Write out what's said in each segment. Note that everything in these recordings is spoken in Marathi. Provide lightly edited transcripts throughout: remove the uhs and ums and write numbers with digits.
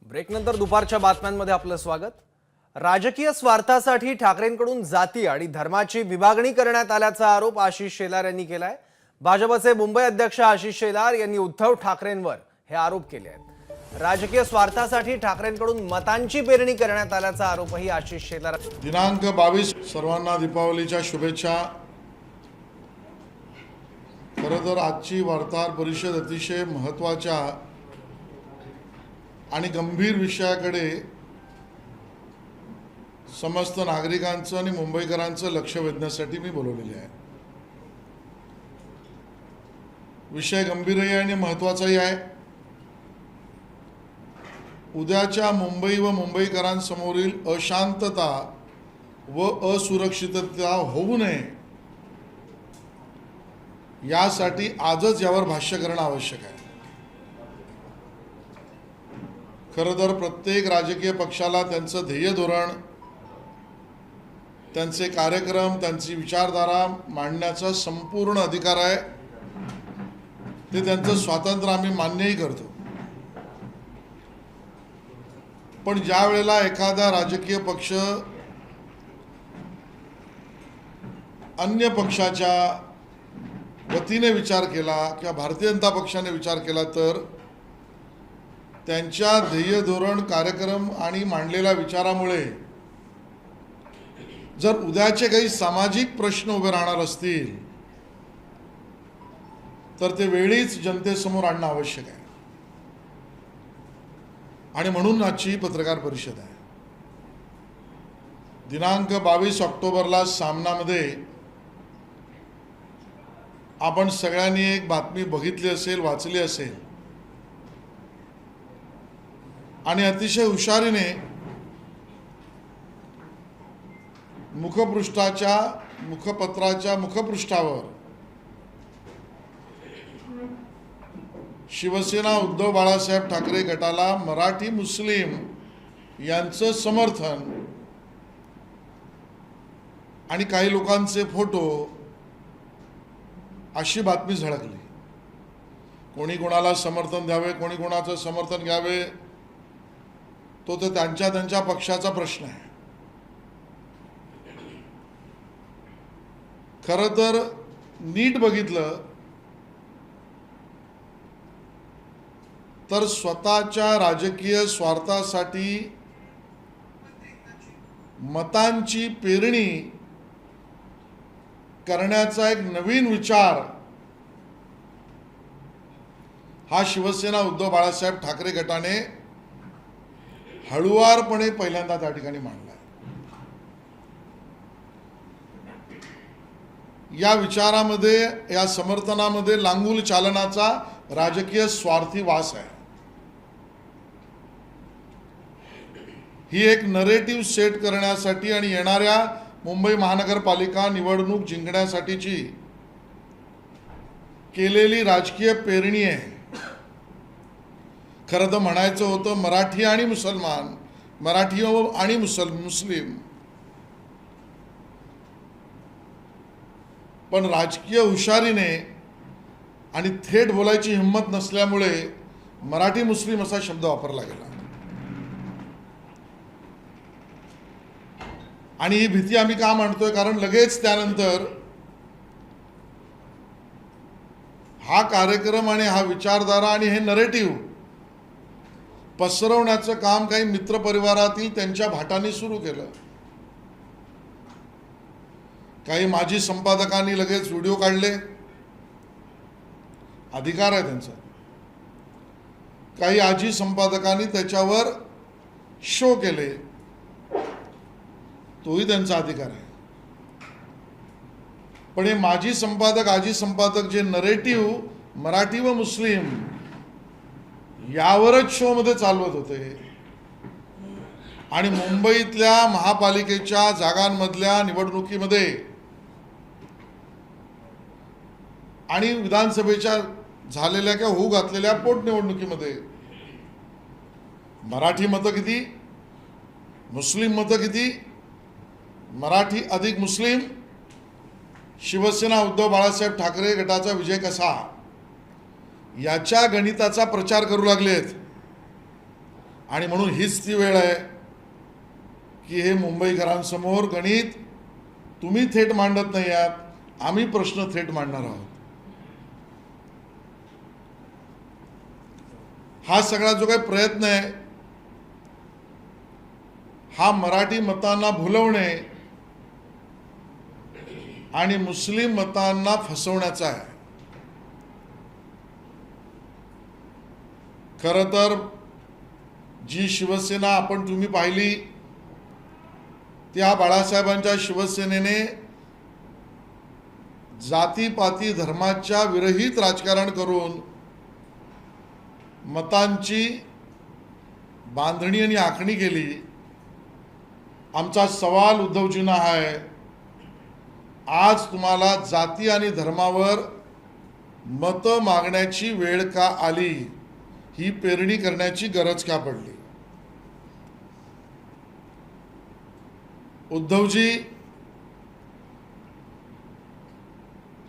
ब्रेकनंतर दुपारच्या बातम्यांमध्ये आपलं स्वागत। राजकीय स्वार्थासाठी ठाकरेंकडून जाती आणि धर्माची विभागणी करण्यात आल्याचा आरोप आशिष शेलार यांनी केलाय। भाजपचे मुंबई अध्यक्ष आशिष शेलार यांनी उद्धव ठाकरेंवर हे आरोप केले आहेत। राजकीय स्वार्थासाठी ठाकरेंकडून मतांची पेरणी करण्यात आल्याचा आरोपही आशिष शेलार। दिनांक 22 सर्वांना दीपावलीच्या शुभेच्छा। खरं तर आजची वार्ताहर परिषद अतिशय महत्त्वाच्या आणि गंभीर विषयाकडे समस्त नागरिकांचं आणि मुंबईकरांचं लक्ष वेधण्यासाठी मी बोलवलेले आहे। विषय गंभीरही आणि महत्त्वाचाही आहे। उद्याच्या मुंबई व मुंबईकरांसमोरील अशांतता व असुरक्षितता होऊ नये यासाठी आजच यावर भाष्य करणं आवश्यक आहे। खरं तर प्रत्येक राजकीय पक्षाला त्यांचं ध्येय धोरण, त्यांचे कार्यक्रम, त्यांची विचारधारा मांडण्याचा संपूर्ण अधिकार आहे। ते त्यांचं स्वातंत्र्य आम्ही मान्यही करतो। पण ज्या वेळेला एखादा राजकीय पक्ष अन्य पक्षाच्या वतीने विचार केला किंवा भारतीय जनता पक्षाने विचार केला तर त्यांच्या ध्येय धोरण, कार्यक्रम आणि मांडलेल्या विचारामुळे जर उद्याचे काही सामाजिक प्रश्न उभे राहणार असतील तर ते वेळीच जनतेसमोर आणणं आवश्यक आहे। आणि म्हणून आजची पत्रकार परिषद आहे। दिनांक 22 ऑक्टोबरला सामनामध्ये आपण सगळ्यांनी एक बातमी बघितली असेल, वाचली असेल आणि अतिशय हुशारीने मुखपत्राच्या मुखपृष्ठावर शिवसेना उद्धव बाळासाहेब ठाकरे गटाला मराठी मुस्लिम यांचं समर्थन आणि काही लोकांचे फोटो अशी बातमी झळकली। कोणी कोणाला समर्थन द्यावे, कोणी कोणाचं समर्थन घ्यावे तो तर त्यांच्या पक्षाचा प्रश्न आहे। खरं तर नीट बघितलं तर स्वतःच्या राजकीय स्वार्थासाठी मतांची पेरणी करण्याचा एक नवीन विचार हा शिवसेना उद्धव बाळासाहेब ठाकरे गटाने हळुवारपणे पहिल्यांदा त्या ठिकाणी मांडला। या विचारामध्ये, या समर्थनामध्ये लांगुल चालनाचा राजकीय स्वार्थी वास आहे। ही एक नरेटिव्ह सेट करण्यासाठी आणि येणाऱ्या मुंबई महानगरपालिका निवडणूक जिंकण्यासाठीची केलेली राजकीय पेरणी आहे। खरं तर म्हणायचं होतं मराठी आणि मुसलमान, मराठी आणि मुस्लिम, पण राजकीय हुशारीने आणि थेट बोलायची हिंमत नसल्यामुळे मराठी मुस्लिम असा शब्द वापरला गेला। आणि ही भीती आम्ही का मांडतोय? कारण लगेच त्यानंतर हा कार्यक्रम आणि हा विचारधारा आणि हे नरेटिव्ह पसरवण्याचं काम काही मित्रपरिवारातील त्यांच्या भाटांनी सुरू केलं। काही माजी संपादकांनी लगेच व्हिडिओ काढले, अधिकार आहे त्यांचा। काही आजी संपादकांनी त्याच्यावर शो केले, तोही त्यांचा अधिकार आहे। पण हे माजी संपादक, आजी संपादक जे नरेटिव्ह मराठी व मुस्लिम यावरच शो मध्ये चालवत होते आणि मुंबईतल्या महापालिकेच्या जागांमधल्या निवडणुकीमध्ये आणि विधानसभेच्या झालेल्या किंवा होऊ घातलेल्या पोटनिवडणुकीमध्ये मराठी मतं किती, मुस्लिम मतं किती, मराठी अधिक मुस्लिम, शिवसेना उद्धव बाळासाहेब ठाकरे गटाचा विजय कसा, याच्या गणिताचा प्रचार करू लागलेत। आणि म्हणून हीच ती वेळ आहे की हे मुंबईकरांसमोर गणित तुम्ही थेट मांडत नाही आहात, आम्ही प्रश्न थेट मांडणार आहोत. हा सगळा जो काही प्रयत्न आहे हा मराठी मतांना भुलवणे आणि मुस्लिम मतांना फसवण्याचा आहे. खरं तर जी शिवसेना आपण तुम्ही पाहिली त्या बाळासाहेबांच्या शिवसेनेने जातीपाती धर्माच्या विरहित राजकारण करून मतांची बांधणी आणि आखणी केली. आमचा सवाल उद्धवजींना आहे, आज तुम्हाला जाती आणि धर्मावर मतं मागण्याची वेळ का आली, ही पेरणी करण्याची गरज का पडली? उद्धवजी,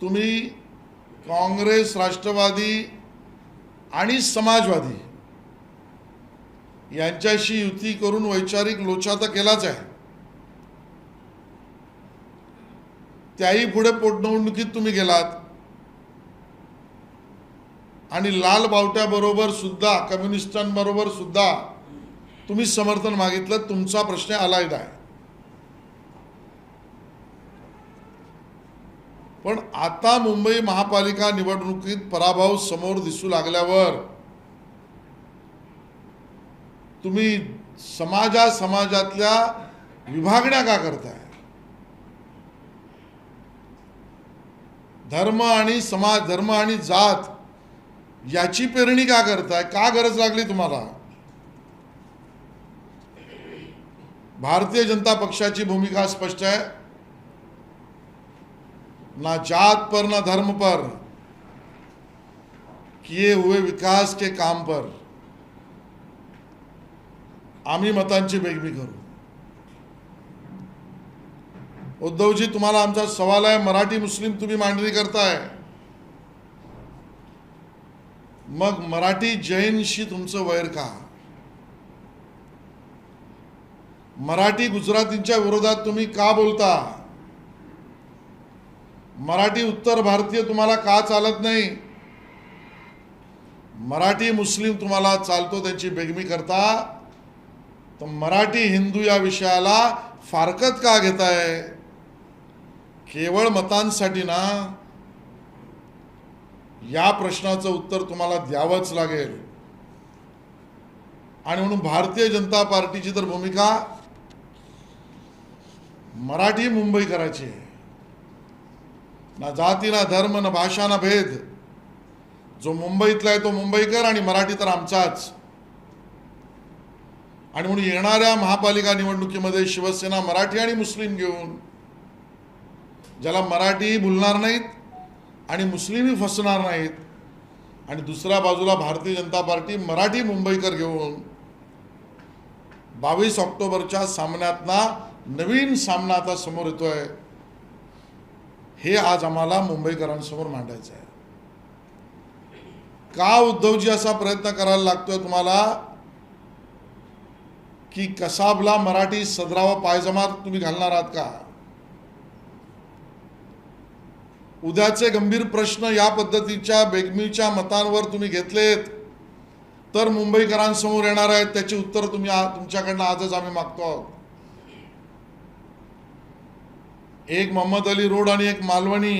तुम्ही काँग्रेस, राष्ट्रवादी आणि समाजवादी यांच्याशी युती करून वैचारिक लोचा तर केलाच आहे, त्याही पुढे पोटनिवडणुकीत तुम्ही गेलात आणि लाल बावट्याबरोबर सुद्धा, कम्युनिस्टांबरोबर सुद्धा तुम्ही समर्थन मागितलं. तुमचा प्रश्न अलग आहे. पण आता मुंबई महापालिका निवडणुकीत पराभव समोर दिसू लागल्यावर तुम्ही समाजातल्या विभागण्या का करताय? धर्म आणि समाज, धर्म आणि जात याची पेरणी का करताय? का गरज लागली तुम्हाला? भारतीय जनता पक्षाची भूमिका स्पष्ट है, ना जात पर ना धर्म पर, किए हुए विकास के काम पर आम्ही मतांची बेगमी करू. उद्धवजी, तुम्हाला आमचा सवाल आहे, मराठी मुस्लिम तुम्ही मांडणी करताय, मग मराठी जैनशी तुमचं वैर का? मराठी गुजरातींच्या विरोधात तुम्ही का बोलता? मराठी उत्तर भारतीय तुम्हाला का चालत नाही? मराठी मुस्लिम तुम्हाला चालतो, त्यांची बेगमी करता, तर मराठी हिंदू या विषयाला फारकत का घेताय? केवळ मतांसाठी ना? या प्रश्नाचं उत्तर तुम्हाला द्यावंच लागेल. आणि म्हणून भारतीय जनता पार्टीची तर भूमिका मराठी मुंबई करायची आहे. ना जाती, ना धर्म, ना भाषा, ना भेद. जो मुंबईतला आहे तो मुंबईकर आणि मराठी तर आमचाच. आणि म्हणून येणाऱ्या महापालिका निवडणुकीमध्ये शिवसेना मराठी आणि मुस्लिम घेऊन, ज्याला मराठी भुलणार नाहीत आणि मुस्लिमही फसणार नाहीत, आणि दुसऱ्या बाजूला भारतीय जनता पार्टी मराठी मुंबईकर घेऊन 22 ऑक्टोबरच्या सामन्यातना नवीन सामना आता समोर येतोय, हे आज आम्हाला मुंबईकरांसमोर मांडायचं आहे. का उद्धवजी असा प्रयत्न करायला लागतोय तुम्हाला की कसाबला मराठी सदरावा पायजमा तुम्ही घालणार आहात का? उद्याचे गंभीर प्रश्न या पद्धतीच्या बेगमीच्या मतांवर तुम्ही घेतलेत तर मुंबईकरांसमोर येणार आहेत. त्याची उत्तर तुमच्याकडनं आजच आम्ही मागतो आहोत. एक मोहम्मद अली रोड आणि एक मालवणी,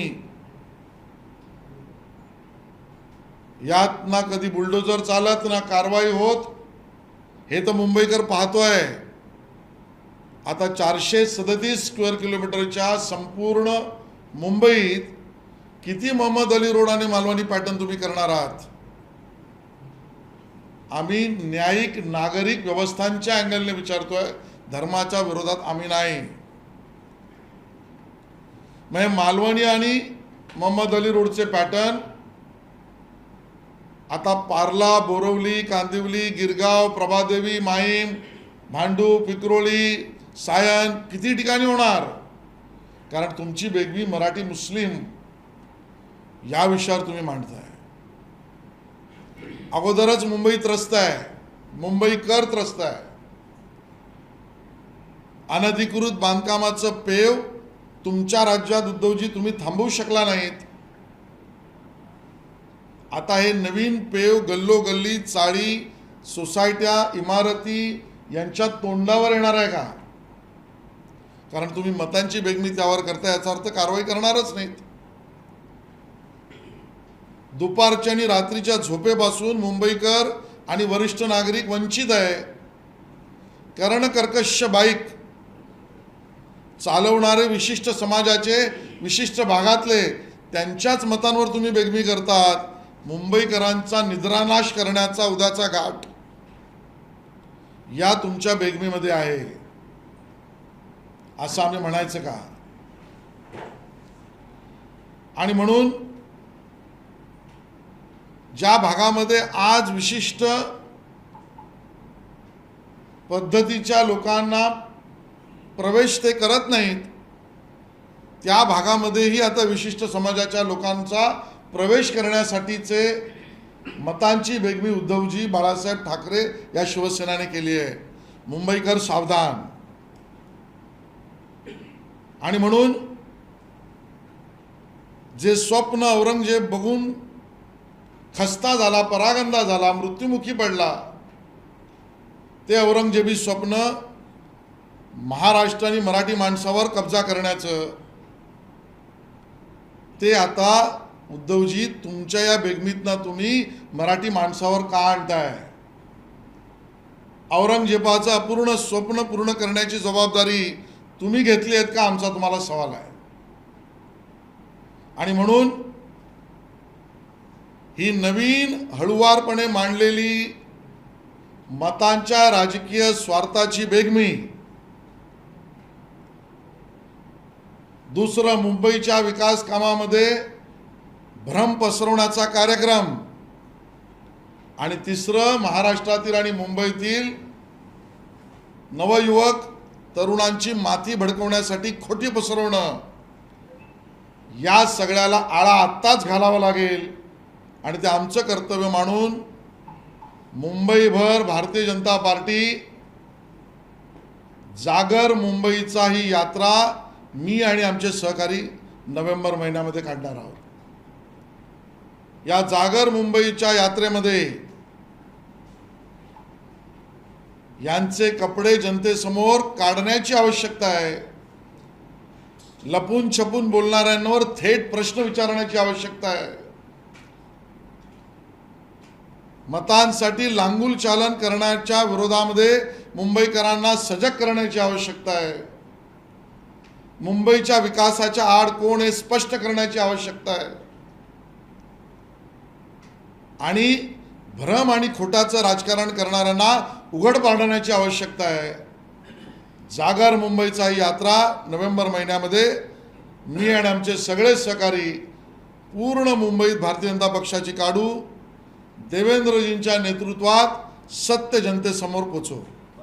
यात ना कधी बुलडोजर चालत ना कारवाई होत, हे तर मुंबईकर पाहतोय. आता 437 स्क्वेअर किलोमीटरच्या संपूर्ण मुंबईत किती मोहम्मद अली रोड आणि मालवणी पॅटर्न तुम्ही करणार आहात? आम्ही न्यायिक नागरिक व्यवस्थांच्या अँगलने विचारतोय, धर्माच्या विरोधात आम्ही नाही. म्हणजे मालवणी आणि मोहम्मद अली रोडचे पॅटर्न आता पार्ला, बोरवली, कांदिवली, गिरगाव, प्रभादेवी, माहीम, भांडूप, विक्रोळी, सायन किती ठिकाणी होणार? कारण तुमची बेगमी मराठी मुस्लिम या विषयावर तुम्ही मांडताय. अगोदरच मुंबई त्रस्त आहे. मुंबईकर त्रस्त आहे. अनधिकृत बांधकामाचं पेव तुमच्या राज्यात उद्धवजी तुम्ही थांबवू शकला नाहीत. आता हे नवीन पेव गल्लोगल्ली, चाळी, सोसायट्या, इमारती यांच्या तोंडावर येणार आहे का? कारण तुम्ही मतांची बेगमी त्यावर करता, याचा अर्थ कारवाई करणारच नाहीत. दुपारच्या आणि रात्रीच्या झोपेपासून मुंबईकर आणि वरिष्ठ नागरिक वंचित आहे. कर्णकर्कश बाईक चालवणारे विशिष्ट समाजाचे, विशिष्ट भागातले, त्यांच्याच मतांवर तुम्ही बेगमी करतात. मुंबईकरांचा निद्रानाश करण्याचा उद्याचा घाट या तुमच्या बेगमीमध्ये आहे, असं आम्ही म्हणायचं का? आणि म्हणून ज्या भागामध्ये आज विशिष्ट पद्धतीच्या लोकांना प्रवेश ते करत नाहीत, त्या भागामध्येही आता विशिष्ट समाजाच्या लोकांचा प्रवेश करण्यासाठीचे मतांची बेगमी उद्धवजी बाळासाहेब ठाकरे या शिवसेनेने केली आहे. मुंबईकर सावधान. आणि म्हणून जे स्वप्न औरंगजेब बघून खस्ता झाला, परागंदा झाला, मृत्युमुखी पडला, ते औरंगजेबी स्वप्न महाराष्ट्र आणि मराठी माणसावर कब्जा करण्याचं, ते आता उद्धवजी तुमच्या या बेगमीतनं तुम्ही मराठी माणसावर का आणताय? औरंगजेबाचं अपूर्ण स्वप्न पूर्ण करण्याची जबाबदारी तुम्ही घेतली आहेत का, आमचा तुम्हाला सवाल आहे. आणि म्हणून ही नवीन हळुवारपणे मांडलेली मतांच्या राजकीय स्वार्थाची बेगमी, दुसरं मुंबईच्या विकास कामामध्ये भ्रम पसरवण्याचा कार्यक्रम, आणि तिसरं महाराष्ट्रातील आणि मुंबईतील नवयुवक तरुणांची माथी भडकवण्यासाठी खोटी पसरवणं, या सगळ्याला आळा आत्ताच घालावा लागेल. आणि ते आमचं कर्तव्य मानून मुंबईभर भारतीय जनता पार्टी जागर मुंबईचा ही यात्रा मी आणि आमचे सहकारी नोव्हेंबर महिन्यामध्ये काढणार आहोत. या जागर मुंबईच्या यात्रेमध्ये यांचे कपडे जनतेसमोर काढण्याची आवश्यकता आहे. लपून छपून बोलणाऱ्यांवर थेट प्रश्न विचारण्याची आवश्यकता आहे. मतांसाठी लांगुल चालन करण्याच्या विरोधामध्ये मुंबईकरांना सजग करण्याची आवश्यकता आहे. मुंबईच्या विकासाच्या आड कोण हे स्पष्ट करण्याची आवश्यकता आहे. आणि भ्रम आणि खोटाचं राजकारण करणाऱ्यांना उघड पाडण्याची आवश्यकता आहे. जागर मुंबईचा ही यात्रा नोव्हेंबर महिन्यामध्ये मी आणि आमचे सगळे सहकारी पूर्ण मुंबईत भारतीय जनता पक्षाची काढू. देवेंद्रजींच्या नेतृत्वात सत्य जनतेसमोर पोचवू.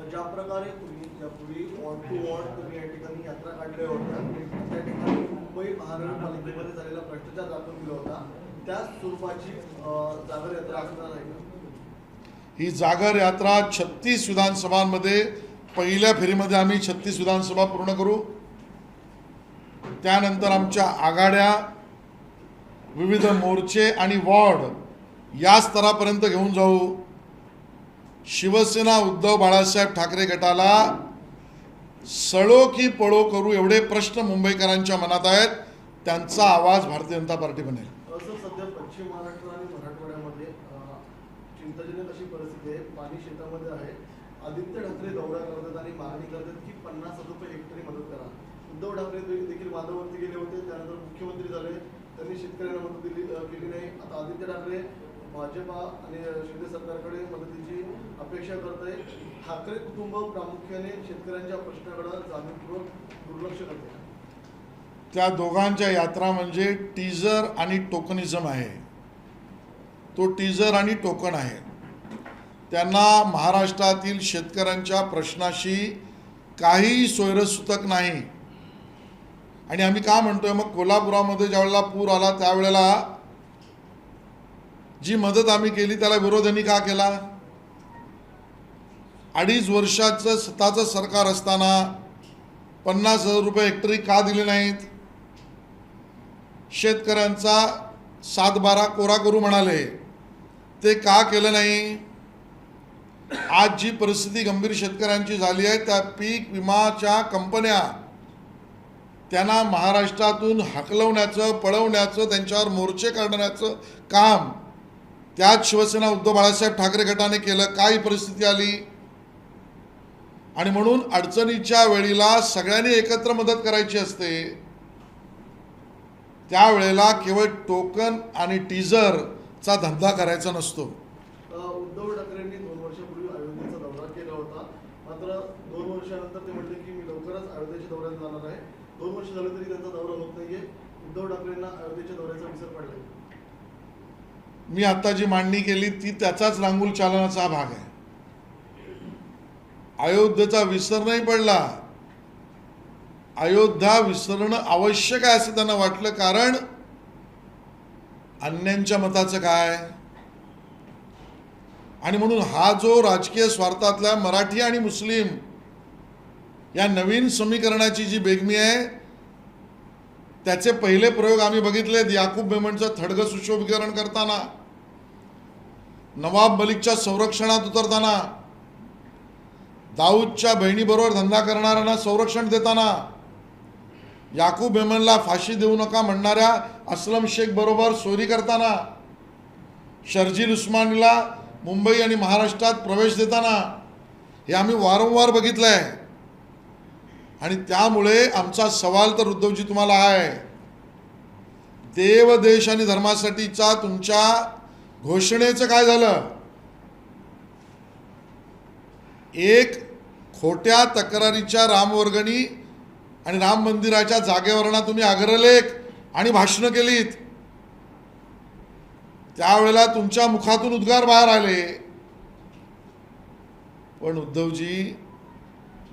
ज्या प्रकारे तुम्ही यापूर्वी वॉर्ड टू वॉर्ड तुम्ही या ठिकाणी यात्रा काढल्या होत्या, त्या ठिकाणी मुंबई महानगरपालिकेमध्ये झालेला भ्रष्टाचार दाखवून दिला होता, त्याच स्वरूपाची जागर यात्रा असणार आहे का? ही जागर यात्रा 36 विधानसभांमध्ये पहिल्या फेरीमध्ये आम्ही 36 विधानसभा पूर्ण करू. त्यानंतर आमच्या आघाड्या, विविध मोर्चे आणि वॉर्ड या स्तरापर्यंत घेऊन जाऊ. शिवसेना उद्धव बाळासाहेब ठाकरे गटाला सळो की पळो करू एवढे प्रश्न मुंबईकरांच्या मनात आहेत. त्यांचा आवाज भारतीय जनता पार्टी बनेल. असं सध्या पश्चिम महाराष्ट्र आणि मराठवाड्यामध्ये चिंताजनक अशी परिस्थिती आहे. पाणी शेतामध्ये आहे. आदित्य ठाकरे दौरा करतात आणि मागणी करतात की 50,000 रुपये हेक्टरी मदत करा. उद्धव ठाकरे देखील वादावरती गेले होते, त्यानंतर मुख्यमंत्री झाले, त्यांनी शेतकऱ्यांना मदत केली नाही. आता आदित्य ठाकरे भाजपा आणि शिंदे सरकारकडे मदतीची अपेक्षा करत आहे. ठाकरे कुटुंब प्रामुख्याने शेतकऱ्यांच्या प्रश्नाकडे जाणीवपूर्वक दुर्लक्ष करते. त्या दोघांच्या यात्रा म्हणजे टीजर आणि टोकनिझम आहे. तो टीजर आणि टोकन आहे. त्यांना महाराष्ट्रातील शेतकऱ्यांच्या प्रश्नाशी काही सोयरसुतक नाही. आणि आम्ही का म्हणतोय, मग कोल्हापुरामध्ये ज्यावेळेला पूर आला त्यावेळेला जी मदत आम्ही केली त्याला विरोध यांनी का केला? 2.5 वर्षाचं स्वतःचं सरकार असताना 50,000 रुपये हेक्टरी का दिले नाहीत? शेतकऱ्यांचा 7-12 कोरा करू म्हणाले, ते का केलं नाही? आज जी परिस्थिती गंभीर शेतकऱ्यांची झाली आहे, त्या पीक विमाच्या कंपन्या त्यांना महाराष्ट्रातून हकलवण्याचं, पळवण्याचं, त्यांच्यावर मोर्चे काढण्याचं काम त्याच शिवसेना उद्धव बाळासाहेब ठाकरे गटाने केलं. काय परिस्थिती आली? आणि म्हणून अडचणीच्या वेळेला सगळ्यांनी एकत्र मदत करायची असते. त्यावेळेला केवळ टोकन आणि टीजरचा धंदा करायचा नसतो. उद्धव ठाकरेंनी 2 वर्षापूर्वी अयोध्येचा दौरा केला होता. मात्र 2 वर्षानंतर ते म्हटले की मी लवकरच अयोध्येच्या दौऱ्यात जाणार आहे. 2 वर्ष झाले तरी त्यांचा दौरा होत नाहीये. उद्धव ठाकरेंना अयोध्येच्या दौऱ्याचा विसर पडलाय. मी आता जी मांडणी केली ती त्याचाच लांगुल चालनाचा भाग आहे. अयोध्येचा विसर नाही पडला. अयोध्या विसरणं आवश्यक आहे असं त्यांना वाटलं. कारण अन्यांच्या मताचं काय? आणि म्हणून हा जो राजकीय स्वार्थातल्या मराठी आणि मुस्लिम या नवीन समीकरणाची जी बेगमी आहे, त्याचे पहिले प्रयोग आम्ही बघितलेत. याकूब मेमनचं थडगं सुशोभीकरण करताना, नवाब मलिकच्या संरक्षणात उतरताना, दाऊदच्या बहिणीबरोबर धंदा करणाऱ्यांना संरक्षण देताना, याकूब मेमनला फाशी देऊ नका म्हणणाऱ्या असलम शेख बरोबर चोरी करताना, शर्जील उस्मानीला मुंबई आणि महाराष्ट्रात प्रवेश देताना, हे आम्ही वारंवार बघितलं आहे. आणि त्यामुळे आमचा सवाल तर उद्धवजी तुम्हाला आहे, देव देश आणि धर्मासाठीचा तुमच्या घोषणेचं काय झालं? एक खोट्या तक्रारीच्या रामवर्गणी आणि राम मंदिराच्या जागेवरना तुम्ही अग्रलेख आणि भाषणं केलीत. त्यावेळेला तुमच्या मुखातून उद्गार बाहेर आले. पण उद्धवजी,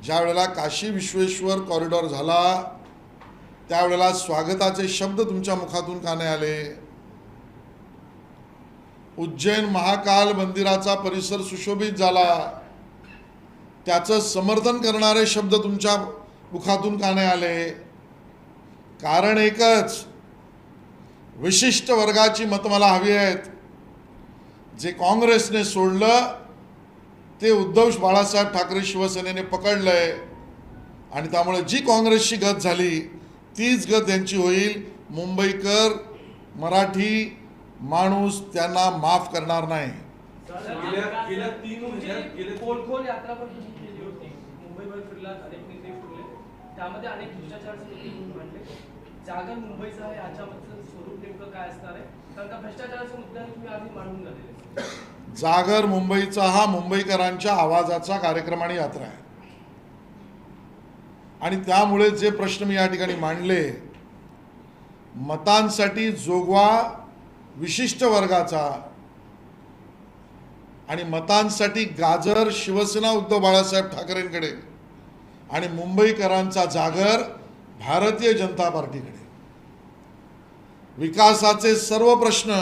ज्या वेळेला काशी विश्वेश्वर कॉरिडॉर झाला, त्यावेळेला स्वागताचे शब्द तुमच्या मुखातून का नाही आले? उज्जैन महाकाल मंदिराचा परिसर सुशोभित झाला, त्याचं समर्थन करणारे शब्द तुमच्या मुखातून का नाही आले? कारण एकच, विशिष्ट वर्गाची मतं मला हवी आहेत. जे काँग्रेसने सोडलं ते उद्धव बाळासाहेब ठाकरे शिवसेनेने पकडलंय. आणि त्यामुळे जी काँग्रेसची गत झाली तीच गत यांची होईल. मुंबईकर, मराठी माणूस त्यांना माफ करणार नाही. गेल्या 3 महिन्यात खोल यात्रा पण तुम्ही केली होती. मुंबईवर फिरलात, अनेक नेते फिरले, त्यामध्ये अनेक भ्रष्टाचार मांडले. जागर मुंबईचं आहे, याच्यामधलं स्वरूप नेमकं काय असणार आहे? कारण का भ्रष्टाचाराच्या मुद्द्याने तुम्ही आधी मांडून झालेले. जागर मुंबईचा हा मुंबईकरांच्या आवाजाचा कार्यक्रम आणि यात्रा आहे. आणि त्यामुळे जे प्रश्न मी या ठिकाणी मांडले, मतांसाठी जोगवा विशिष्ट वर्गाचा आणि मतांसाठी गाजर शिवसेना उद्धव बाळासाहेब ठाकरेंकडे आणि मुंबईकरांचा जागर भारतीय जनता पार्टीकडे. विकासाचे सर्व प्रश्न,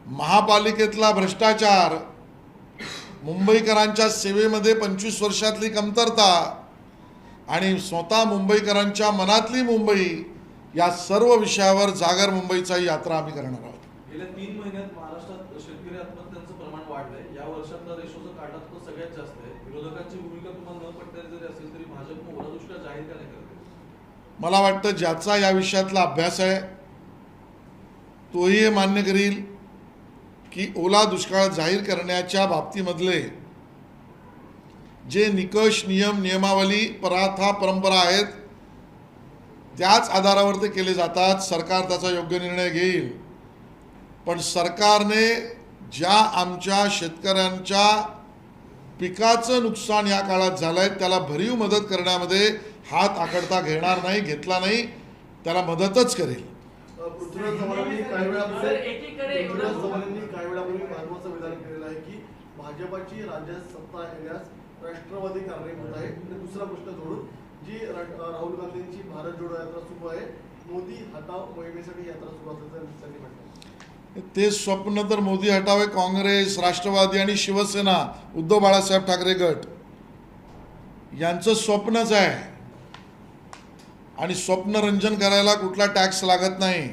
महापालिकेतला भ्रष्टाचार, मुंबईकरांच्या सेवेमध्ये 25 वर्षातली कमतरता आणि स्वतः मुंबईकरांच्या मनातली मुंबई, या सर्व विषयावर जागर मुंबईचा यात्रा आम्ही करणार आहोत. गेल्या 3 महिन्यात महाराष्ट्रात शेतकरी आत्महत्यांचं प्रमाण वाढलंय. या वर्षातला रेशोचा काटा तो सगळ्यात जास्त आहे. विरोधकांची भूमिका तुम्हाला न पटणारी जरी असेल तरी भाजपने ओला दुष्काळ जाहीर का नाही करत? मला वाटतं ज्याचा या विषयातला अभ्यास आहे तोही हे मान्य करील की ओला दुष्काळ जाहीर करण्याच्या बाबतीमधले जे निकष, नियम, नियमावली, प्रथा, परंपरा आहेत त्याच आधारावर ते केले जातात. सरकार त्याचा योग्य निर्णय घेईल. पण सरकारने ज्या आमच्या शेतकऱ्यांच्या पिकाचं नुकसान या काळात झालं आहे त्याला भरीव मदत करण्यामध्ये हात आखडता घेणार नाही, घेतला नाही, त्याला मदतच करेल. पृथ्वीराज चव्हाणांनी काही वेळापूर्वी महत्त्वाचं विधान केलेलं आहे की भाजपाची राज्यात सत्ता येण्यास राष्ट्रवादी कारणीभूत आहे. आणि दुसरा प्रश्न जोडून, जी राहुल गांधींची भारत जोडो यात्रा सुरू आहे, मोदी हटाव मोहिमेसाठी यात्रा सुरू असल्याचं त्यांनी म्हटलं. ते स्वप्न तर मोदी हटावे, काँग्रेस, राष्ट्रवादी आणि शिवसेना, उद्धव बाळासाहेब ठाकरे गट यांचं स्वप्नच आहे. आणि स्वप्नरंजन करायला कुठला टॅक्स लागत नाही.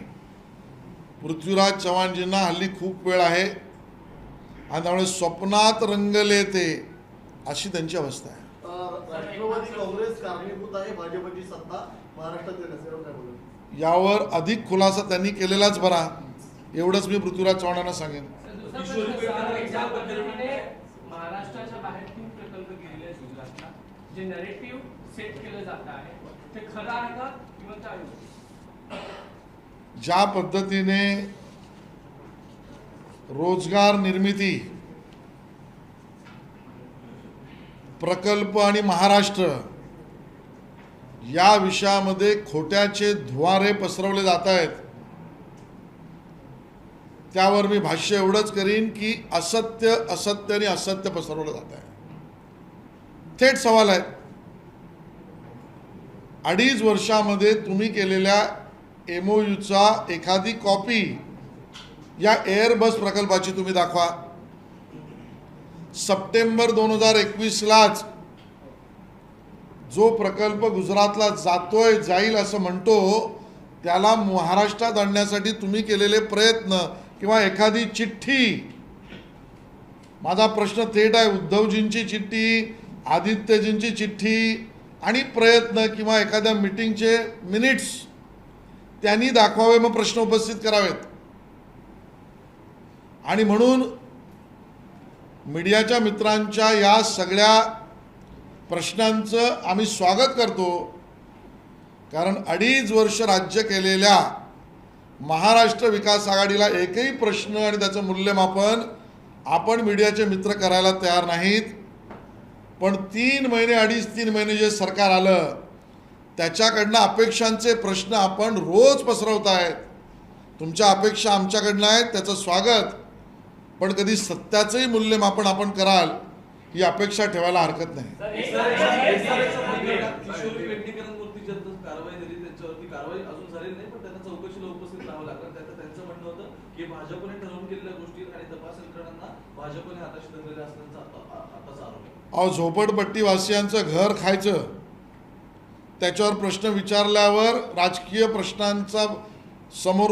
पृथ्वीराज चव्हाणजींना हल्ली खूप वेळ आहे आणि त्यामुळे स्वप्नात रंगले ते अशी त्यांची अवस्था आहे. राष्ट्रवादी काँग्रेस कारणीभूत आहे भाजपची सत्ता महाराष्ट्रात येण्यास, यावर काय बोलाल? यावर अधिक खुलासा त्यांनी केलेलाच बरा. एवढंच मी पृथ्वीराज चव्हाणांना सांगेन. ज्या पद्धतीने महाराष्ट्राच्या बाहेर 3 प्रकल्प गेलेले आहेत गुजरातला, जे नरेटिव्ह सेट केलं जात आहे ते खरं आहे का किंवा काय? ज्या पद्धतीने रोजगार निर्मिती, प्रकल्प आणि महाराष्ट्र या विषयामध्ये खोट्याचे धुवारे पसरवले जात आहेत, त्यावर मी भाष्य एवढंच करीन की असत्य असत्य आणि असत्य पसरवलं जात आहे. थेट सवाल आहे, 2.5 वर्षामध्ये तुम्ही केलेल्या MOUचा एखादी कॉपी या एअरबस प्रकल्पाची तुम्ही दाखवा. सप्टेंबर 2021लाच जो प्रकल्प गुजरातला जाईल असं म्हणतो, त्याला महाराष्ट्रात आणण्यासाठी तुम्ही केलेले प्रयत्न किंवा एखादी चिठ्ठी. माझा प्रश्न थेट आहे, उद्धवजींची चिठ्ठी, आदित्यजींची चिठ्ठी आणि प्रयत्न किंवा एखाद्या मीटिंगचे मिनिट्स त्यांनी दाखवावे, मग प्रश्न उपस्थित करावेत. आणि म्हणून मीडियाच्या मित्रांच्या या सगळ्या प्रश्नांचं आम्ही स्वागत करतो, कारण 2.5 वर्ष राज्य केलेल्या महाराष्ट्र विकास आघाडीला एकही प्रश्न आणि त्याचं मूल्यमापन आपण मीडियाचे मित्र करायला तयार नाहीत. पण 3 महिने 2.5-3 महिने जे सरकार आलं त्याच्याकडनं अपेक्षांचे प्रश्न आपण रोज पसरवतायत. तुमच्या अपेक्षा आमच्याकडनं आहेत, त्याचं स्वागत. पण कधी सत्याचंही मूल्यमापन आपण कराल ही अपेक्षा ठेवायला हरकत नाही. किशोरी पेडणेकरांवरती जर कारवाई झाली, त्यांच्यावरती कारवाई अजून झालेली नाही, पण त्यांना चौकशीला उपस्थित राहावं लागलं. त्यांचं म्हणणं होतं की भाजपने ठरवून केलेल्या गोष्टी आणि तपास यंत्रणांना भाजपने हाताशी धरलेल्या असल्याचा आताचा आरोप आहे. अहो, झोपडपट्टीवासियांचं घर खायचं, त्याच्यावर प्रश्न विचारल्यावर राजकीय प्रश्नांचा समोर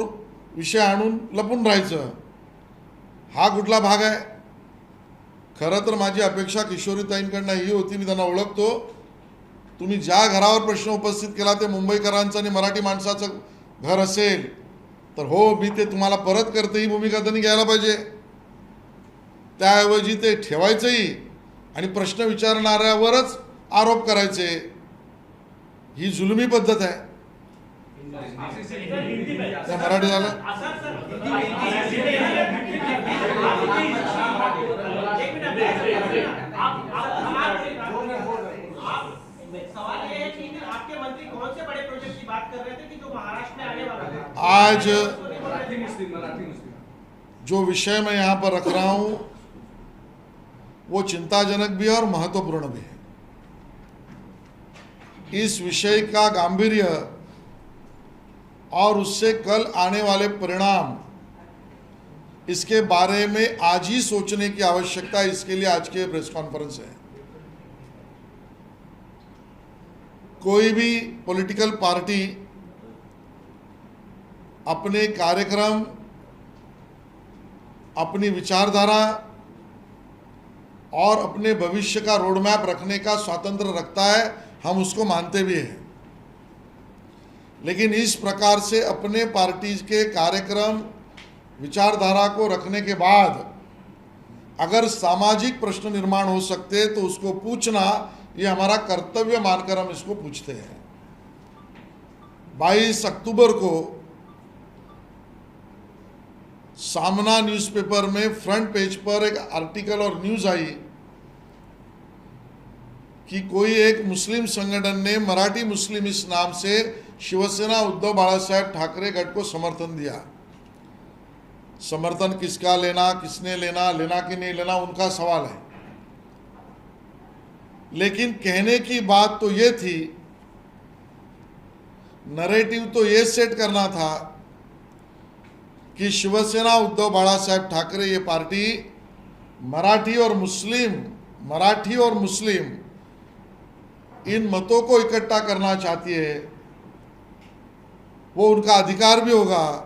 विषय आणून लपून राहायचं, हा कुठला भाग आहे? खरं तर माझी अपेक्षा किशोरीताईंकडनं ही होती, मी त्यांना ओळखतो, तुम्ही ज्या घरावर प्रश्न उपस्थित केला ते मुंबईकरांचं आणि मराठी माणसाचं घर असेल तर हो, मी ते तुम्हाला परत करते, ही भूमिका त्यांनी घ्यायला पाहिजे. त्याऐवजी ते ठेवायचंही आणि प्रश्न विचारणाऱ्यावरच आरोप करायचे, ही जुलमी पद्धत आहे. त्या मराठी झालं. सवाल ये है कि आपके मंत्री कौन से बड़े प्रोजेक्ट की बात कर रहे थे कि जो महाराष्ट्र में आने वाला था? आज जो विषय मैं यहाँ पर रख रहा हूँ वो चिंताजनक भी है और महत्वपूर्ण भी है. इस विषय का गांभीर्य और उससे कल आने वाले परिणाम, इसके बारे में आज ही सोचने की आवश्यकता है. इसके लिए आज की प्रेस कॉन्फ्रेंस है. कोई भी पॉलिटिकल पार्टी अपने कार्यक्रम, अपनी विचारधारा और अपने भविष्य का रोड मैप रखने का स्वातंत्र्य रखता है, हम उसको मानते भी हैं. लेकिन इस प्रकार से अपने पार्टी के कार्यक्रम, विचारधारा को रखने के बाद अगर सामाजिक प्रश्न निर्माण हो सकते तो उसको पूछना ये हमारा कर्तव्य मानकर हम इसको पूछते हैं. 22 अक्टूबर को सामना न्यूज़पेपर में फ्रंट पेज पर एक आर्टिकल और न्यूज़ आई कि कोई एक मुस्लिम संगठन ने मराठी मुस्लिम इस नाम से शिवसेना उद्धव बाळासाहेब ठाकरे गट को समर्थन दिया. समर्थन किसका लेना, किसने लेना, लेना कि नहीं लेना, उनका सवाल है. लेकिन कहने की बात तो ये थी, नरेटिव तो ये सेट करना था कि शिवसेना उद्धव बाळासाहेब ठाकरे ये पार्टी मराठी और मुस्लिम इन मतों को इकट्ठा करना चाहती है। वो उनका अधिकार भी होगा,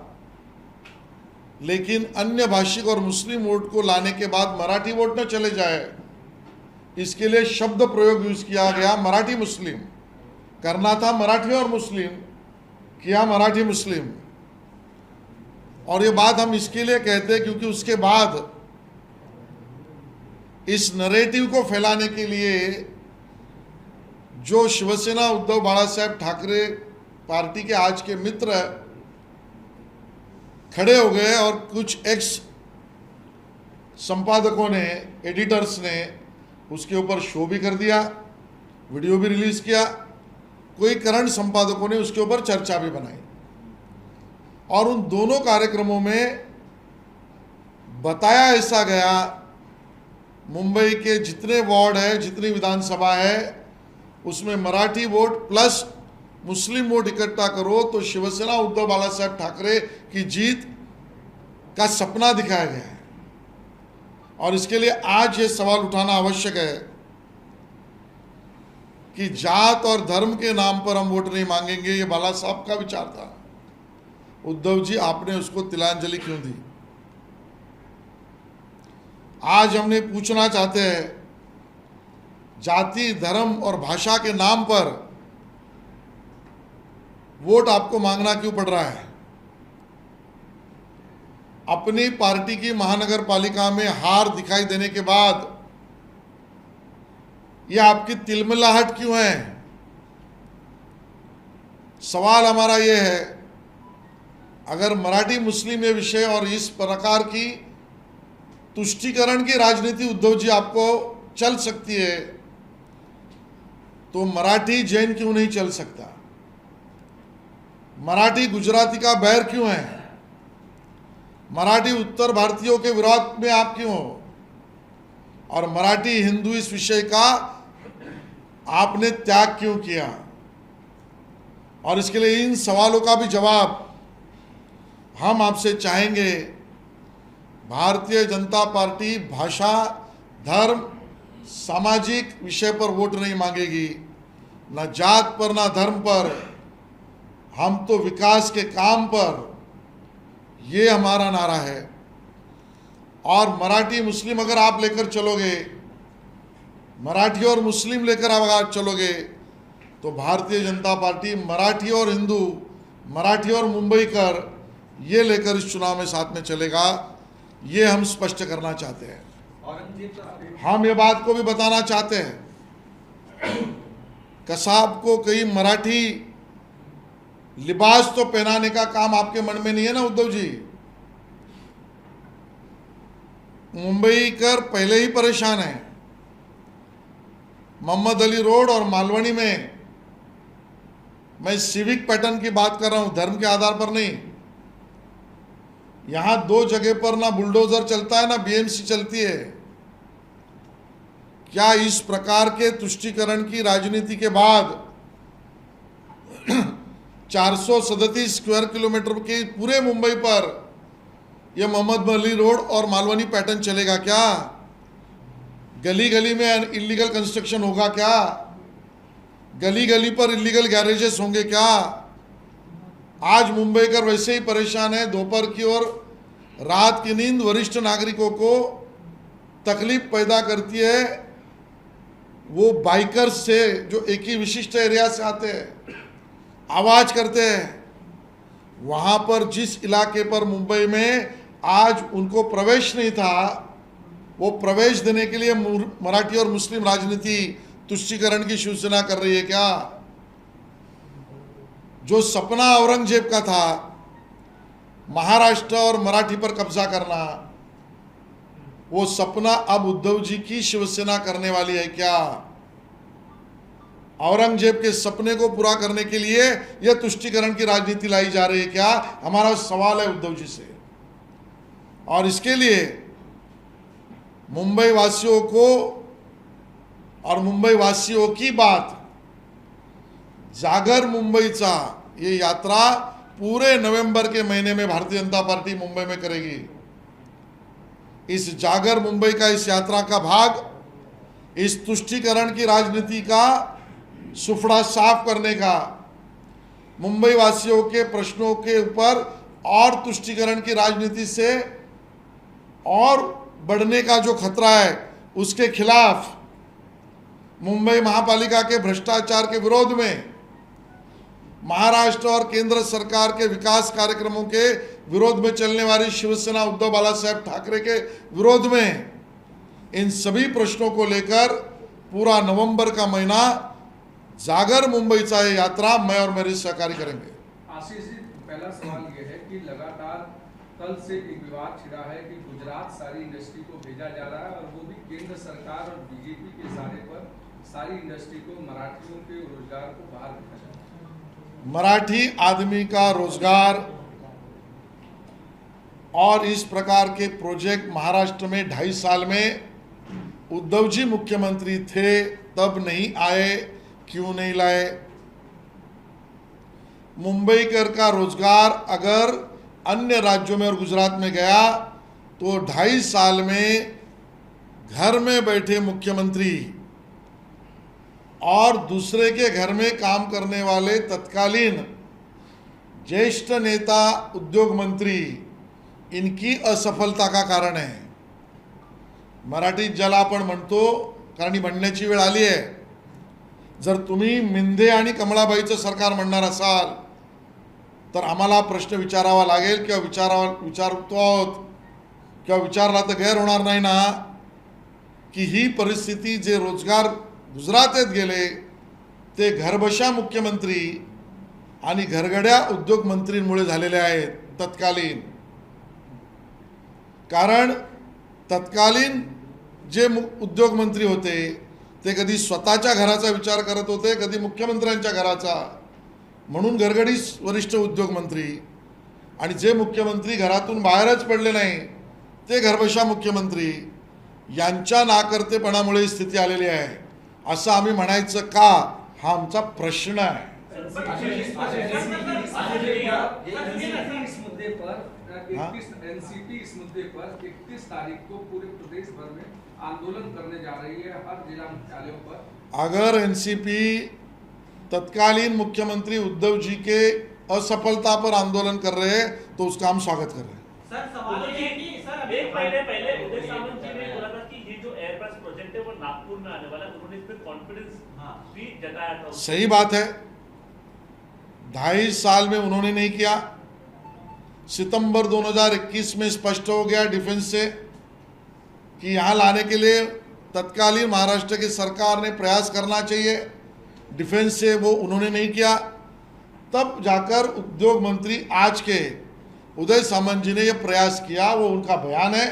लेकिन अन्य भाषिक और मुस्लिम वोट को लाने के बाद मराठी वोट न चले जाए, इसके लिए शब्द प्रयोग यूज किया गया मराठी मुस्लिम। करना था मराठी और मुस्लिम, किया मराठी मुस्लिम। और ये बात हम इसके लिए कहते हैं क्योंकि उसके बाद इस नरेटिव को फैलाने के लिए जो शिवसेना उद्धव बाळासाहेब ठाकरे पार्टी के आज के मित्र खड़े हो गए और कुछ एक्स संपादकों ने, एडिटर्स ने उसके ऊपर शो भी कर दिया, वीडियो भी रिलीज किया। कोई करंट संपादकों ने उसके ऊपर चर्चा भी बनाई और उन दोनों कार्यक्रमों में बताया ऐसा गया, मुंबई के जितने वार्ड है, जितनी विधानसभा है, उसमें मराठी वोट प्लस मुस्लिम वोट इकट्ठा करो तो शिवसेना उद्धव बाळासाहेब ठाकरे की जीत का सपना दिखाया गया है। और इसके लिए आज ये सवाल उठाना आवश्यक है कि जात और धर्म के नाम पर हम वोट नहीं मांगेंगे, ये बाला साहब का विचार था। उद्धव जी, आपने उसको तिलांजलि क्यों दी? आज हमने पूछना चाहते हैं, जाति, धर्म और भाषा के नाम पर वोट आपको मांगना क्यों पड़ रहा है? अपनी पार्टी की महानगर पालिका में हार दिखाई देने के बाद यह आपकी तिलमिलाहट क्यों है? सवाल हमारा यह है, अगर मराठी मुस्लिम ये विषय और इस प्रकार की तुष्टीकरण की राजनीति उद्धव जी आपको चल सकती है, तो मराठी जैन क्यों नहीं चल सकता? मराठी गुजराती का बैर क्यों है? मराठी उत्तर भारतीयों के विरोध में आप क्यों हो? और मराठी हिंदू इस विषय का आपने त्याग क्यों किया? और इसके लिए इन सवालों का भी जवाब हम आपसे चाहेंगे। भारतीय जनता पार्टी भाषा, धर्म, सामाजिक विषय पर वोट नहीं मांगेगी, न जात पर, न धर्म पर। हम तो विकास के काम पर, ये हमारा नारा है। और मराठी मुस्लिम अगर आप लेकर चलोगे, मराठी और मुस्लिम लेकर अगर चलोगे, तो भारतीय जनता पार्टी मराठी और हिंदू, मराठी और मुंबईकर, ये लेकर इस चुनाव में साथ में चलेगा। ये हम स्पष्ट करना चाहते हैं। हम ये बात को भी बताना चाहते हैं, कसाब को कई मराठी लिबास तो पहनाने का काम आपके मन में नहीं है ना उद्धव जी? मुंबईकर पहले ही परेशान है। मोहम्मद अली रोड और मालवनी में मैं सिविक पैटर्न की बात कर रहा हूं, धर्म के आधार पर नहीं। यहां दो जगह पर ना बुलडोजर चलता है, ना बीएमसी चलती है। क्या इस प्रकार के तुष्टीकरण की राजनीति के बाद 437 स्क्वायर किलोमीटर के पूरे मुंबई पर यह मोहम्मद अली रोड और मालवनी पैटर्न चलेगा क्या? गली गली में इलीगल कंस्ट्रक्शन होगा क्या? गली गली पर इलीगल गैरेजेस होंगे क्या? आज मुंबई कर वैसे ही परेशान है। दोपहर की और रात की नींद वरिष्ठ नागरिकों को तकलीफ पैदा करती है। वो बाइकर्स से जो एक ही विशिष्ट एरिया से आते हैं, आवाज करते हैं। वहां पर जिस इलाके पर मुंबई में आज उनको प्रवेश नहीं था, वो प्रवेश देने के लिए मराठी और मुस्लिम राजनीति तुष्टीकरण की शिवसेना कर रही है क्या? जो सपना औरंगजेब का था, महाराष्ट्र और मराठी पर कब्जा करना, वो सपना अब उद्धव जी की शिवसेना करने वाली है क्या? औरंगजेब के सपने को पूरा करने के लिए यह तुष्टीकरण की राजनीति लाई जा रही है क्या? हमारा सवाल है उद्धव जी से। और इसके लिए मुंबई वासियों को और मुंबई वासियों की बात, जागर मुंबईचा ये यात्रा पूरे नवंबर के महीने में भारतीय जनता पार्टी मुंबई में करेगी। इस जागर मुंबई का, इस यात्रा का भाग इस तुष्टीकरण की राजनीति का सुफड़ा साफ करने का, मुंबई वासियों के प्रश्नों के ऊपर और तुष्टीकरण की राजनीति से और बढ़ने का जो खतरा है उसके खिलाफ, मुंबई महापालिका के भ्रष्टाचार के विरोध में, महाराष्ट्र और केंद्र सरकार के विकास कार्यक्रमों के विरोध में चलने वाली शिवसेना उद्धव बालासाहेब ठाकरे के विरोध में, इन सभी प्रश्नों को लेकर पूरा नवंबर का महीना जागर मुंबईचा ये यात्रा मैं और मेरे सहकारी करेंगे। आशीष जी, पहला सवाल ये है कि लगातार कल से एक विवाद छिड़ा है कि गुजरात सारी इंडस्ट्री को भेजा जा रहा है और वो भी केंद्र सरकार और बीजेपी के इशारे पर सारी इंडस्ट्री को, मराठियों के रोजगार को बाहर रखा जा रहा है। मराठी आदमी का रोजगार और इस प्रकार के प्रोजेक्ट महाराष्ट्र में 2.5 साल में उद्धव जी मुख्यमंत्री थे तब नहीं आए, क्यों नहीं लाए? मुंबईकर का रोजगार अगर अन्य राज्यों में और गुजरात में गया तो 2.5 साल में घर में बैठे मुख्यमंत्री और दूसरे के घर में काम करने वाले तत्कालीन ज्येष्ठ नेता उद्योग मंत्री, इनकी असफलता का कारण आहे। मराठीत ज्याला आपण म्हणतो, कारण ही म्हणण्याची वेळ आली आहे, जर तुम्ही मिंदे आणि कमळाबाईचं सरकार म्हणणार असाल तर आम्हाला प्रश्न विचारावा लागेल किंवा विचारतो आहोत किंवा विचारला तर गैर होणार नाही ना, की ही परिस्थिती जे रोजगार गुजरातेत गेले ते घरबशा मुख्यमंत्री आणि घरगड्या उद्योग मंत्रींमुळे झालेले आहेत तत्कालीन। कारण तत्कालीन जे उद्योग मंत्री होते ते कधी स्वतःच्या घराचा विचार करत होते, कधी मुख्यमंत्र्यांच्या घराचा, म्हणून घरगडी वरिष्ठ उद्योग मंत्री, आणि जे मुख्यमंत्री घरातून बाहेरच पडले नाही ते घरबशा मुख्यमंत्री, यांच्या नाकर्तेपणामुळे ही स्थिती आलेली आहे असं आम्ही म्हणायचं का, हा आमचा प्रश्न आहे। एनसीपी इस मुद्दे पर 31 तारीख को पूरे प्रदेश भर में आंदोलन करने जा रही है, हर जिला मुख्यालयों पर। अगर एनसीपी तत्कालीन मुख्यमंत्री उद्धव जी के असफलता पर आंदोलन कर रहे हैं तो उसका हम स्वागत कर रहे हैं। सर सवाल ये है कि सर एक महीने पहले उदय सामंत जी ने बोला था कि ये जो एयरबस प्रोजेक्ट है वो नागपुर में आने वाला है, उन्होंने इस पर कॉन्फिडेंस भी जताया था। सही बात है, 2.5 साल में उन्होंने नहीं किया। सितंबर 2021 में स्पष्ट हो गया डिफेंस से कि यहाँ लाने के लिए तत्कालीन महाराष्ट्र की सरकार ने प्रयास करना चाहिए, डिफेंस से वो उन्होंने नहीं किया। तब जाकर उद्योग मंत्री आज के उदय सामंत जी ने ये प्रयास किया, वो उनका बयान है,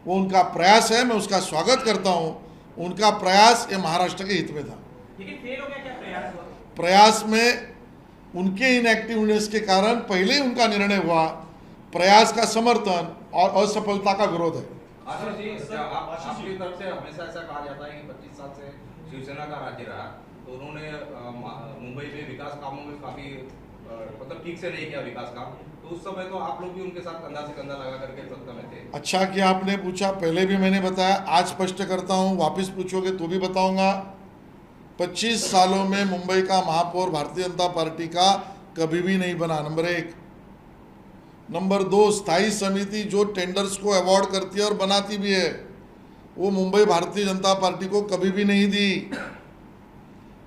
वो उनका प्रयास है, मैं उसका स्वागत करता हूँ। उनका प्रयास ये महाराष्ट्र के हित में था। लेकिन फेल हो गया क्या प्रयास? प्रयास में उनके इनएक्टिवनेस के कारण पहले ही उनका निर्णय हुआ, प्रयास का समर्थन और असफलता का विरोध है। आशीष जी, आपकी तरफ से हमेशा ऐसा कहा जाता है कि 25 साल से शिवसेना का राज्य रहा, तो उन्होंने मुंबई में विकास कामों में काफी मतलब ठीक से नहीं किया विकास काम, तो उस समय तो आप लोग भी उनके साथ कंधा से कंधा लगा करके सत्ता में थे। अच्छा कि आपने पूछा, पहले भी मैंने बताया, आज स्पष्ट करता हूँ, वापस पूछोगे तो भी बताऊंगा। 25 सालों में मुंबई का महापौर भारतीय जनता पार्टी का कभी भी नहीं बना, नंबर 1। नंबर 2, स्थायी समिति जो टेंडर्स को अवॉर्ड करती है और बनाती भी है, वो मुंबई भारतीय जनता पार्टी को कभी भी नहीं दी।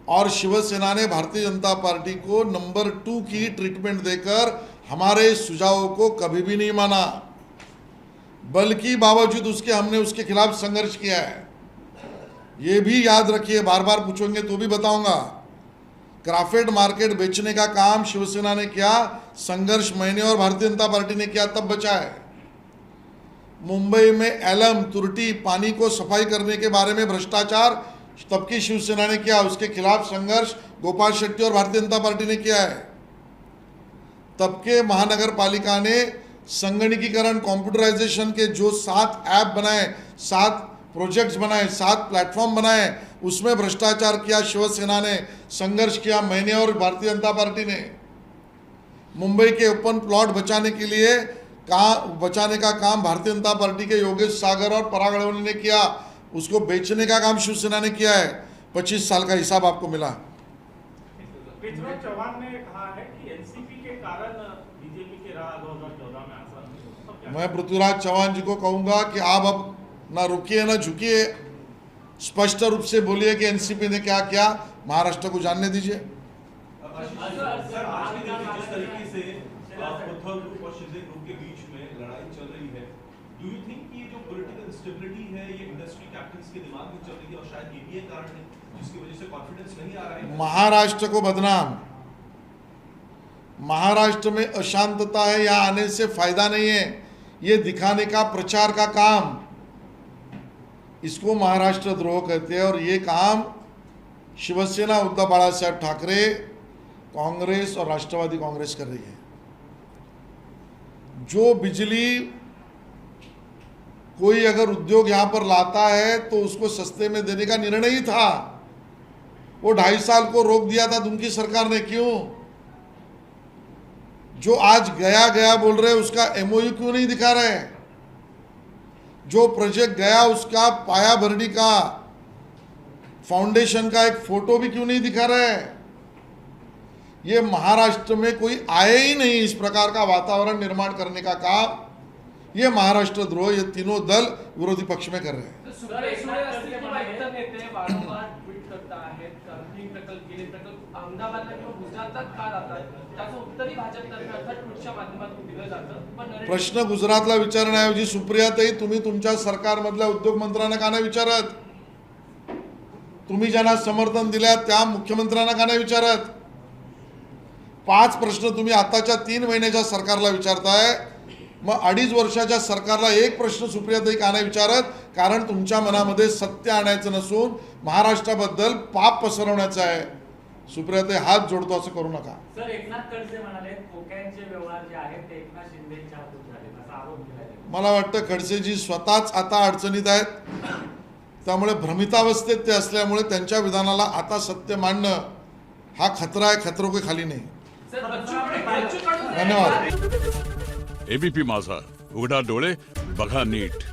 और शिवसेना ने भारतीय जनता पार्टी को नंबर 2 की ट्रीटमेंट देकर हमारे सुझावों को कभी भी नहीं माना, बल्कि बावजूद उसके हमने उसके खिलाफ संघर्ष किया है। ये भी याद रखिए, बार बार पूछेंगे तो भी बताऊंगा। क्राफेड मार्केट बेचने का काम शिवसेना ने किया, संघर्ष मैंने और भारतीय जनता पार्टी ने किया, तब बचा है। मुंबई में एलम तुर्टी पानी को सफाई करने के बारे में भ्रष्टाचार तब की शिवसेना ने किया, उसके खिलाफ संघर्ष गोपाल शेट्टी और भारतीय जनता पार्टी ने किया है। तब के महानगर पालिका ने संगणकीकरण, कंप्यूटराइजेशन के जो 7 ऐप बनाए, 7 प्रोजेक्ट्स बनाए, 7 प्लेटफॉर्म बनाए, उसमें भ्रष्टाचार किया शिवसेना ने, संघर्ष किया मैंने और भारतीय जनता पार्टी ने। मुंबई के ओपन प्लॉट बचाने के लिए बचाने का काम भारतीय जनता पार्टी के योगेश सागर और पराग अडवाणी ने किया, उसको बेचने का काम शिवसेना ने किया है। 25 साल का हिसाब आपको मिला। पृथ्वीराज चौहान ने कहा है कि एनसीपी के कारण बीजेपी के राह 2014 में आसान। मैं पृथ्वीराज चौहान जी को कहूंगा कि आप अब ना रुकिए ना झुकिए, स्पष्ट रूप से बोलिए कि एनसीपी ने क्या किया, महाराष्ट्र को जानने दीजिए। सर, आज के दिन जिस तरीके से उद्धव ग्रुप और शिंदे ग्रुप के बीच में लड़ाई चल रही है, डू यू थिंक कि जो पॉलिटिकल इंस्टेबिलिटी है ये इंडस्ट्री कैप्टन्स के दिमाग में चल रही है और शायद ये भी एक कारण है जिसकी वजह से कॉन्फिडेंस नहीं आ रहा है? महाराष्ट्र को बदनाम, महाराष्ट्र में अशांतता है, यहाँ आने से फायदा नहीं है, ये दिखाने का प्रचार का काम, इसको महाराष्ट्र द्रोह कहते हैं। और ये काम शिवसेना उद्धव बाळासाहेब ठाकरे, कांग्रेस और राष्ट्रवादी कांग्रेस कर रही है। जो बिजली कोई अगर उद्योग यहां पर लाता है तो उसको सस्ते में देने का निर्णय ही था, वो 2.5 साल को रोक दिया था उनकी सरकार ने। क्यों? जो आज गया गया बोल रहे उसका एमओयू क्यों नहीं दिखा रहे? जो प्रोजेक्ट गया उसका पाया भरनी का फाउंडेशन का एक फोटो भी क्यों नहीं दिखा रहे? ये महाराष्ट्र में कोई आए ही नहीं इस प्रकार का वातावरण निर्माण करने का काम, ये महाराष्ट्र द्रोह ये तीनों दल विरोधी पक्ष में कर रहे हैं। सुरेश सुळे असतील किंवा इतर नेते वारंवार ट्विट करत आहेत, तीन प्रकल्प गेले प्रकल्प अहमदाबादला किंवा गुजरातात का जातात, त्याचं उत्तरही भाजपतर्फे अर्थात ट्विटच्या माध्यमातून दिलं जातं। पण नरेंद्र प्रश्न गुजरातला विचारण्याऐवजी सुप्रियाताई तुम्ही तुमच्या सरकारमधल्या उद्योग मंत्र्यांना का नाही विचारत? तुम्ही ज्यांना समर्थन दिल्या त्या मुख्यमंत्र्यांना का नाही विचारत? 5 प्रश्न तुम्ही आताच्या 3 महिन्याच्या सरकारला विचारताय, मग 2.5 वर्षाच्या सरकारला एक प्रश्न सुप्रियाताई का नाही विचारत? कारण तुमच्या मनामध्ये सत्य आणायचं नसून महाराष्ट्राबद्दल पाप पसरवण्याचं आहे। सुप्रियाताई हात जोडतो असं करू नका। सर, एकनाथ खडसे म्हणाले कोक्यांचे व्यवहार जे आहेत ते एकनाथ शिंदेच्या हातून झाले असा आरोप केला। मला वाटतं खडसेजी स्वतःच आता अडचणीत आहेत, त्यामुळे भ्रमितावस्थेत ते असल्यामुळे त्यांच्या विधानाला आता सत्य मांडणं हा खतरा आहे, खतरो के खाली नाही। बच्चू कडू धन्यवाद। एबीपी माझा, उघडा डोळे बघा नीट।